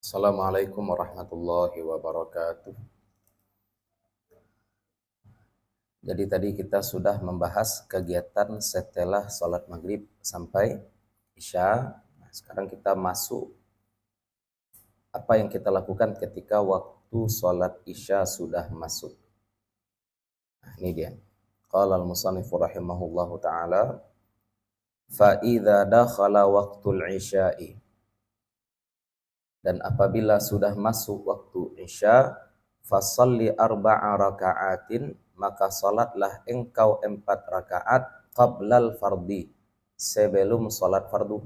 Assalamualaikum warahmatullahi wabarakatuh. Jadi tadi kita sudah membahas kegiatan setelah sholat maghrib sampai isya. Nah, sekarang kita masuk apa yang kita lakukan ketika waktu sholat isya sudah masuk. Nah, ini dia. Qala al-musannifu rahimahullahu ta'ala, fa idza dakhala waqtul isya'i, dan apabila sudah masuk waktu isya, fasalli arba'a raka'atin, maka salatlah engkau 4 rakaat qablal fardi, sebelum salat fardu.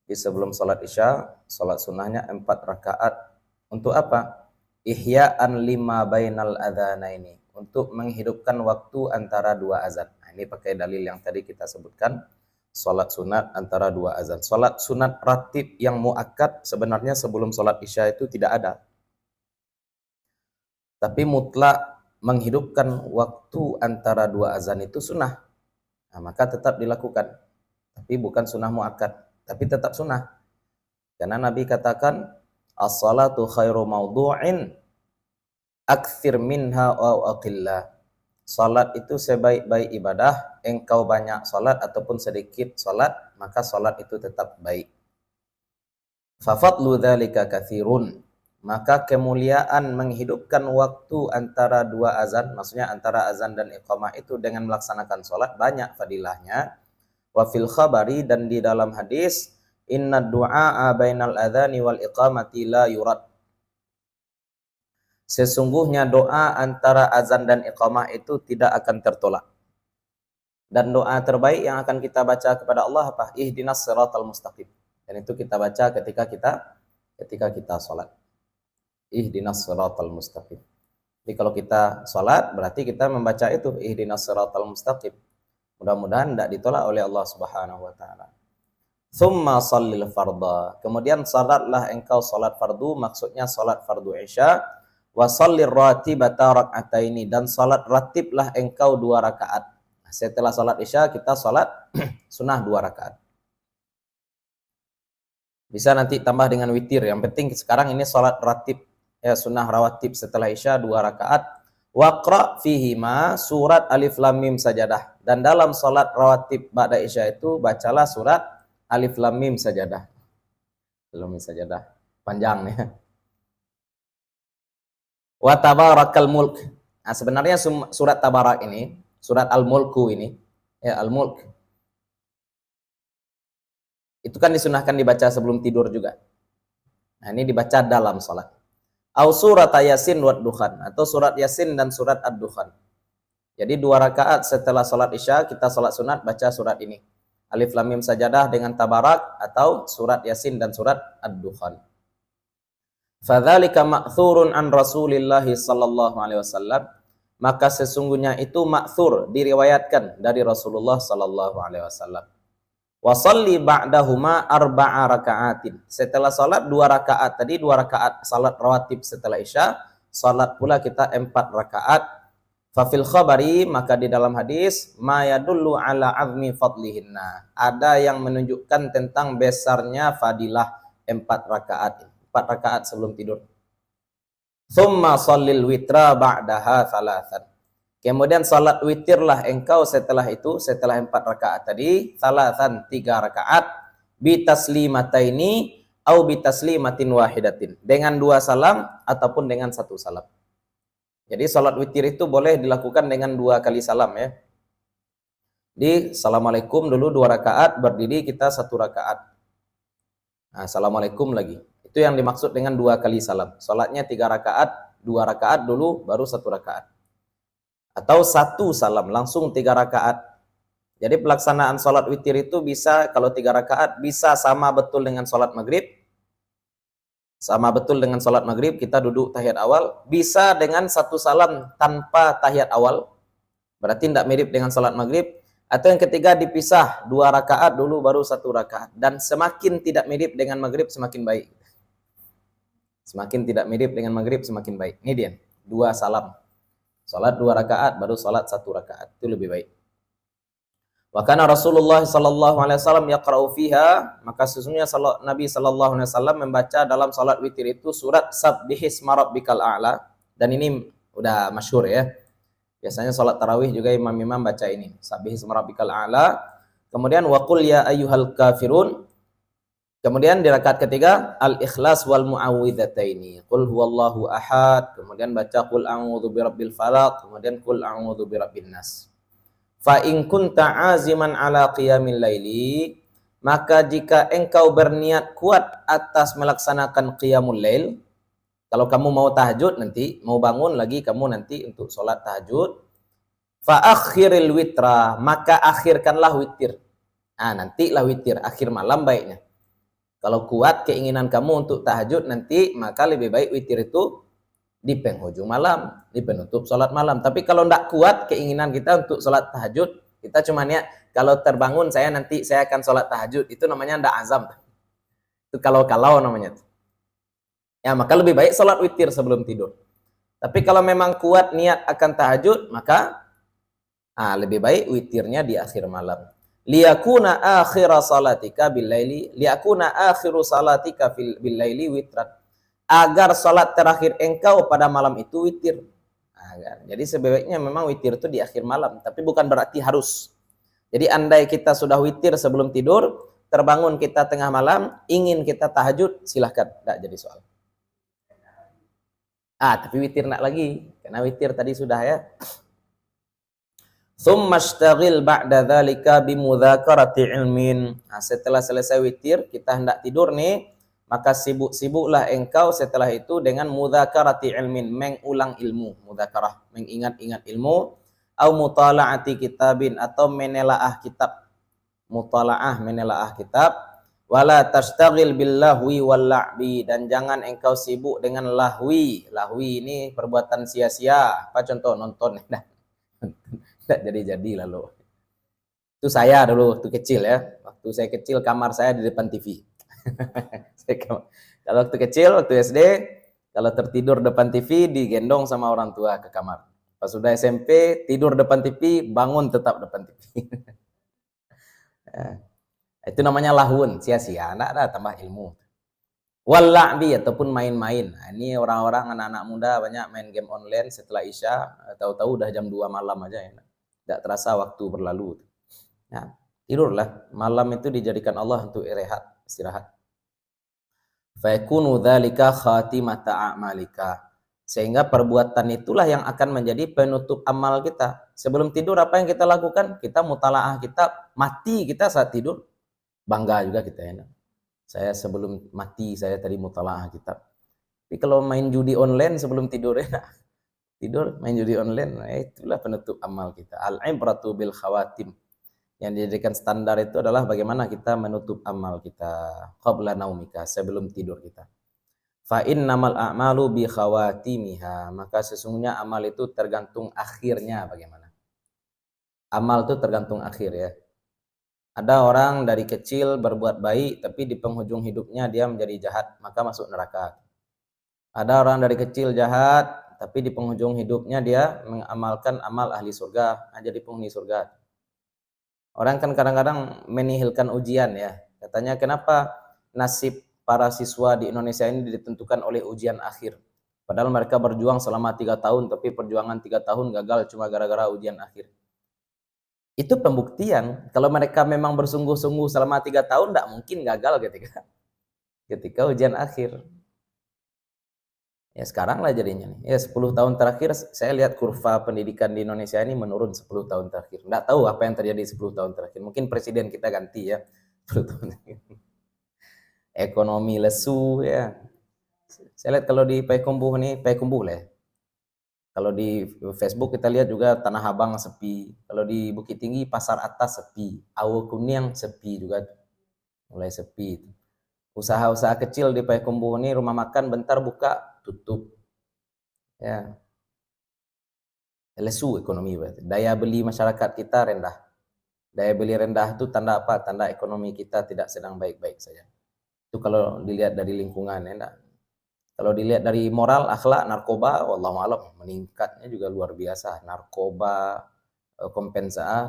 Jadi sebelum salat isya, salat sunnahnya 4 rakaat. Untuk apa? Ihya'an lima bainal adzanaini, untuk menghidupkan waktu antara dua azan. Nah, ini pakai dalil yang tadi kita sebutkan, salat sunat antara dua azan. Salat sunat ratib yang muakkad sebenarnya sebelum salat isya itu tidak ada. Tapi mutlak menghidupkan waktu antara dua azan itu sunnah. Nah, maka tetap dilakukan. Tapi bukan sunnah muakkad, tapi tetap sunnah. Karena Nabi katakan, as-salatu khairu mawdu'in akthir minha wa aqillah. Salat itu sebaik-baik ibadah, engkau banyak salat ataupun sedikit salat, maka salat itu tetap baik. Fa fadlu dzalika katsirun, maka kemuliaan menghidupkan waktu antara dua azan, maksudnya antara azan dan iqamah itu dengan melaksanakan salat, banyak fadilahnya. Wa fil khabari, dan di dalam hadis, inna du'a bainal adzani wal iqamati la yurad, sesungguhnya doa antara azan dan iqamah itu tidak akan tertolak. Dan doa terbaik yang akan kita baca kepada Allah apa? Ihdinas siratal mustaqim. Dan itu kita baca ketika kita salat. Ihdinas siratal mustaqim. Jadi kalau kita salat berarti kita membaca itu, ihdinas siratal mustaqim. Mudah-mudahan tidak ditolak oleh Allah Subhanahu wa taala. Tsumma shallil fardha, kemudian salatlah engkau salat fardu, maksudnya salat fardu isya. Wa shallir ratibata rak'ataini, dan salat ratiblah engkau 2 rakaat. Setelah salat isya kita salat sunnah 2 rakaat. Bisa nanti tambah dengan witir, yang penting sekarang ini salat ratib, ya sunnah rawatib setelah isya 2 rakaat. Waqra fihima surat alif lam mim sajadah, dan dalam salat rawatib ba'da isya itu bacalah surat alif lam mim sajadah. Belum sajadah panjang ya. Wa tabarakal mulk. Nah, sebenarnya surat tabarak ini, surat al-mulku ini, ya al-mulk, itu kan disunahkan dibaca sebelum tidur juga. Nah, ini dibaca dalam salat. Au surat Yasin wa Dukhan, atau surat Yasin dan surat Ad-Dukhan. Jadi 2 rakaat setelah salat isya kita salat sunat baca surat ini. Alif lam mim sajadah dengan tabarak, atau surat Yasin dan surat Ad-Dukhan. Fadzalika ma'thurun an Rasulillah sallallahu alaihi wasallam, maka sesungguhnya itu ma'thur, diriwayatkan dari Rasulullah sallallahu alaihi wasallam. Wa shalli ba'dahuma arba'a raka'atin, setelah salat 2 rakaat, tadi 2 rakaat salat rawatib setelah isya, salat pula kita 4 rakaat. Fa fil khabari, maka di dalam hadis, ma yadullu ala azmi fadlihinna, ada yang menunjukkan tentang besarnya fadilah 4 rakaat, 4 rakaat sebelum tidur. Tsumma shallil witra ba'daha thalathan, kemudian salat witirlah engkau setelah itu, setelah 4 rakaat tadi, thalathan 3 rakaat, bi taslimataini au bi taslimatin wahidatin, dengan 2 salam ataupun dengan 1 salam. Jadi salat witir itu boleh dilakukan dengan 2 kali salam ya. Di assalamualaikum dulu 2 rakaat, berdiri kita 1 rakaat. Nah, assalamualaikum lagi. Itu yang dimaksud dengan 2 kali salam. Salatnya 3 rakaat, 2 rakaat dulu baru 1 rakaat. Atau 1 salam langsung 3 rakaat. Jadi pelaksanaan salat witir itu bisa, kalau 3 rakaat bisa sama betul dengan salat maghrib. Sama betul dengan salat maghrib, kita duduk tahiyat awal, bisa dengan 1 salam tanpa tahiyat awal, berarti tidak mirip dengan salat maghrib. Atau yang ketiga dipisah, 2 rakaat dulu baru 1 rakaat, dan semakin tidak mirip dengan maghrib semakin baik. Semakin tidak mirip dengan maghrib semakin baik. Ini dia, 2 salam. Salat 2 rakaat baru salat 1 rakaat, itu lebih baik. Wa kana Rasulullah sallallahu alaihi wasallam yaqra'u fiha, maka sesungguhnya Nabi sallallahu alaihi wasallam membaca dalam salat witir itu surat Sabbihisma rabbikal a'la, dan ini udah masyhur ya. Biasanya salat tarawih juga imam-imam baca ini, Sabbihisma rabbikal a'la. Kemudian wa qul ya ayyuhal kafirun. Kemudian di rakaat ketiga al-ikhlas wal muawwidhataini. Qul huwallahu ahad, kemudian baca qul a'udzu birabbil falaq, kemudian qul a'udzu birabbin nas. Fa in kunta aziman ala qiyamil laili, maka jika engkau berniat kuat atas melaksanakan qiyamul lail, kalau kamu mau tahajud nanti, mau bangun lagi kamu nanti untuk sholat tahajud, fa akhiril witra, maka akhirkanlah witir. Nantilah witir akhir malam baiknya. Kalau kuat keinginan kamu untuk tahajud nanti, maka lebih baik witir itu di penghujung malam, di penutup sholat malam. Tapi kalau tidak kuat keinginan kita untuk sholat tahajud, kita cuma niat, kalau terbangun saya nanti saya akan sholat tahajud, itu namanya tidak azam. Itu kalau namanya. Ya, maka lebih baik sholat witir sebelum tidur. Tapi kalau memang kuat niat akan tahajud, maka lebih baik witirnya di akhir malam. Liyakuna akhira salatika billaili, liyakuna akhiru salatika billaili witran, agar salat terakhir engkau pada malam itu witir. Jadi sebaiknya memang witir itu di akhir malam, tapi bukan berarti harus. Jadi andai kita sudah witir sebelum tidur, terbangun kita tengah malam, ingin kita tahajud, silahkan, tidak jadi soal. Tapi witir nak lagi, karena witir tadi sudah ya. Tsummashtagil ba'da dzalika bimudzakarati ilmin. Setelah selesai witir, kita hendak tidur nih, maka sibuk-sibuklah engkau setelah itu dengan mudzakarati ilmin, mengulang ilmu, mudzakarah, mengingat-ingat ilmu, au mutala'ati kitabin, atau menelaah kitab. Mutala'ah, menelaah kitab. Wala tashtagil billahwi wal la'bi, dan jangan engkau sibuk dengan lahwi. Lahwi ini perbuatan sia-sia. Apa contoh? Nonton. Jadi lalu. Itu saya dulu waktu kecil ya. Waktu saya kecil kamar saya di depan TV. Kalau waktu kecil, waktu SD, kalau tertidur depan TV digendong sama orang tua ke kamar. Pas sudah SMP, tidur depan TV, bangun tetap depan TV. Itu namanya lahun, sia-sia, enggak ada tambah ilmu. Walla'bi, ataupun main-main. Ini orang-orang anak-anak muda banyak main game online setelah Isya, tahu-tahu udah jam 2 malam aja ya. Tidak terasa waktu berlalu. Nah, tidurlah. Malam itu dijadikan Allah untuk istirahat. Fa yakunu dzalika khatimata a'malika. Sehingga perbuatan itulah yang akan menjadi penutup amal kita. Sebelum tidur apa yang kita lakukan? Kita mutalaah kitab, mati kita saat tidur. Bangga juga kita ya. Saya sebelum mati saya tadi mutalaah kitab. Tapi kalau main judi online sebelum tidur ya, tidur main judi online, itulah penutup amal kita. Al-ibratu bil khawatim. Yang dijadikan standar itu adalah bagaimana kita menutup amal kita qabla naumika, sebelum tidur kita. Fa innamal a'malu bi khawatimiha, maka sesungguhnya amal itu tergantung akhirnya bagaimana. Amal itu tergantung akhir ya. Ada orang dari kecil berbuat baik tapi di penghujung hidupnya dia menjadi jahat, maka masuk neraka. Ada orang dari kecil jahat tapi di penghujung hidupnya dia mengamalkan amal ahli surga, jadi penghuni surga. Orang kan kadang-kadang menihilkan ujian ya. Katanya kenapa nasib para siswa di Indonesia ini ditentukan oleh ujian akhir. Padahal mereka berjuang selama 3 tahun, tapi perjuangan 3 tahun gagal cuma gara-gara ujian akhir. Itu pembuktian. Kalau mereka memang bersungguh-sungguh selama 3 tahun, tidak mungkin gagal ketika ujian akhir. Ya sekarang lah jadinya nih. Ya 10 tahun terakhir saya lihat kurva pendidikan di Indonesia ini menurun 10 tahun terakhir. Nggak tahu apa yang terjadi 10 tahun terakhir. Mungkin presiden kita ganti ya. 10 tahun terakhir. Ekonomi lesu ya. Saya lihat kalau di Payakumbuh nih, Payakumbuh lah ya. Kalau di Facebook kita lihat juga Tanah Abang sepi. Kalau di Bukit Tinggi Pasar Atas sepi. Awu Kuning sepi juga. Mulai sepi. Usaha-usaha kecil di Payakumbuh ini rumah makan bentar buka tutup ya, lesu ekonomi berarti. Daya beli masyarakat kita rendah. Daya beli rendah itu tanda apa? Tanda ekonomi kita tidak sedang baik-baik saja. Itu kalau dilihat dari lingkungan ya. Kalau dilihat dari moral, akhlak, narkoba, wallahu alam meningkatnya juga luar biasa. Narkoba,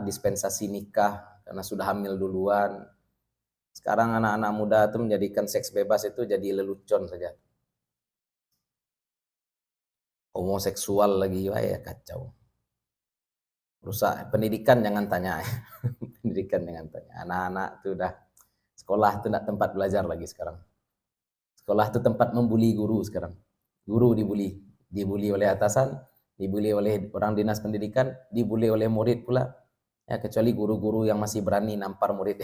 dispensasi nikah, karena sudah hamil duluan. Sekarang anak-anak muda itu menjadikan seks bebas itu jadi lelucon saja. Homoseksual lagi, wah ya kacau. Rusak pendidikan jangan tanya. Pendidikan jangan tanya. Anak-anak itu udah sekolah itu tidak tempat belajar lagi sekarang. Sekolah itu tempat membuli guru sekarang. Guru dibuli oleh atasan, dibuli oleh orang dinas pendidikan, dibuli oleh murid pula. Ya, kecuali guru-guru yang masih berani nampar murid.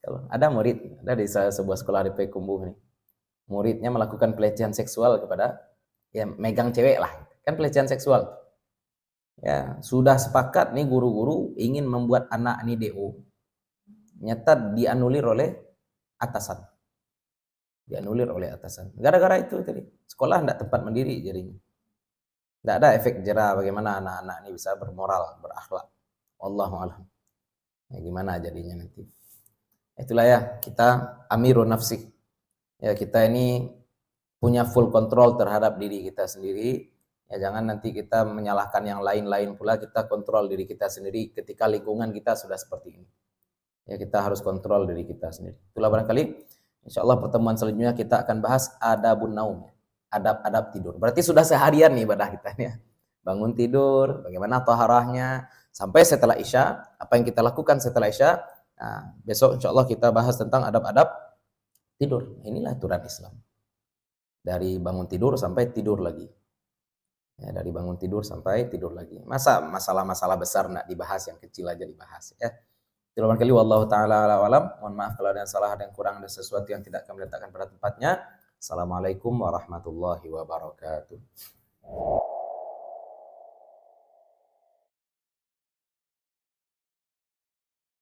Kalau ada murid, ada di sebuah sekolah di Payakumbuh nih. Muridnya melakukan pelecehan seksual kepada ya megang cewek lah. Kan pelecehan seksual. Ya, sudah sepakat nih guru-guru ingin membuat anak ini DO. Nyata dianulir oleh atasan. Dianulir oleh atasan. Gara-gara itu tadi. Sekolah tidak tempat mandiri jadinya. Tidak ada efek jera bagaimana anak-anak ini bisa bermoral, berakhlak. Wallahu a'lam. Ya, gimana jadinya nanti. Itulah ya, kita amirun nafsi. Ya, kita ini punya full control terhadap diri kita sendiri. Ya, jangan nanti kita menyalahkan yang lain-lain pula, kita kontrol diri kita sendiri ketika lingkungan kita sudah seperti ini. Ya, kita harus kontrol diri kita sendiri. Itulah barangkali insyaallah pertemuan selanjutnya kita akan bahas adabun naum, adab-adab tidur. Berarti sudah seharian nih ibadah kita ya. Bangun tidur, bagaimana taharahnya, sampai setelah Isya, apa yang kita lakukan setelah Isya. Nah, besok insya Allah kita bahas tentang adab-adab tidur. Inilah aturan Islam. Dari bangun tidur sampai tidur lagi. Ya, dari bangun tidur sampai tidur lagi. Masa masalah-masalah besar nak dibahas, yang kecil aja dibahas ya. Terima kasih wallahu taala ala alam. Mohon maaf kalau ada yang salah, ada yang kurang, ada sesuatu yang tidak kami letakkan pada tempatnya. Assalamualaikum warahmatullahi wabarakatuh.